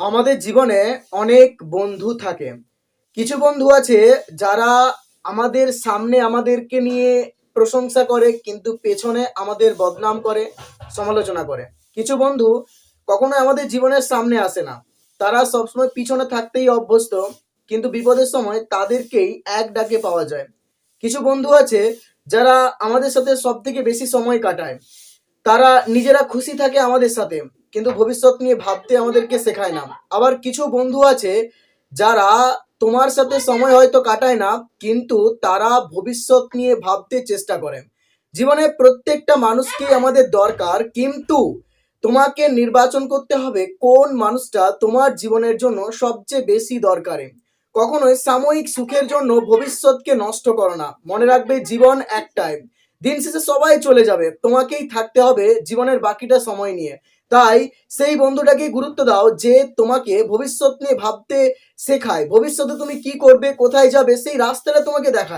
আমাদের জীবনে অনেক বন্ধু থাকে। কিছু বন্ধু আছে যারা আমাদের সামনে আমাদেরকে নিয়ে প্রশংসা করে কিন্তু পেছনে আমাদের বদনাম করে, সমালোচনা করে। কিছু বন্ধু কখনোই আমাদের জীবনের সামনে আসে না। তারা সবসময় পিছনে থাকতেই অভ্যস্ত, কিন্তু বিপদের সময় তাদেরকেই এক ডাকে পাওয়া যায়। কিছু বন্ধু আছে যারা আমাদের সাথে সবথেকে বেশি সময় কাটায়। তারা নিজেরা খুশি থাকে আমাদের সাথে, কিন্তু ভবিষ্যৎ নিয়ে ভাবতে আমাদেরকে শেখায় না। আবার কিছু বন্ধু আছে যারা তোমার সাথে সময় হয়তো কাটায় না, কিন্তু তারা ভবিষ্যৎ নিয়ে ভাবতে চেষ্টা করে। জীবনে প্রত্যেকটা মানুষকেই আমাদের দরকার, কিন্তু তোমাকে নির্বাচন করতে হবে কোন মানুষটা তোমার জীবনের জন্য সবচেয়ে বেশি দরকারি। কখনোই সাময়িক সুখের জন্য ভবিষ্যৎকে নষ্ট করো না। মনে রাখবে, জীবন একটাই। দিন শেষে সবাই চলে যাবে, তোমাকেই থাকতে হবে জীবনের বাকিটা সময় নিয়ে। তাই সেই বন্ধুটাকে গুরুত্ব দাও যে তোমাকে ভবিষ্যৎ নিয়ে ভাবতে শেখায়, ভবিষ্যতে তুমি কি করবে, কোথায় যাবে, সেই রাস্তাটা তোমাকে দেখায়।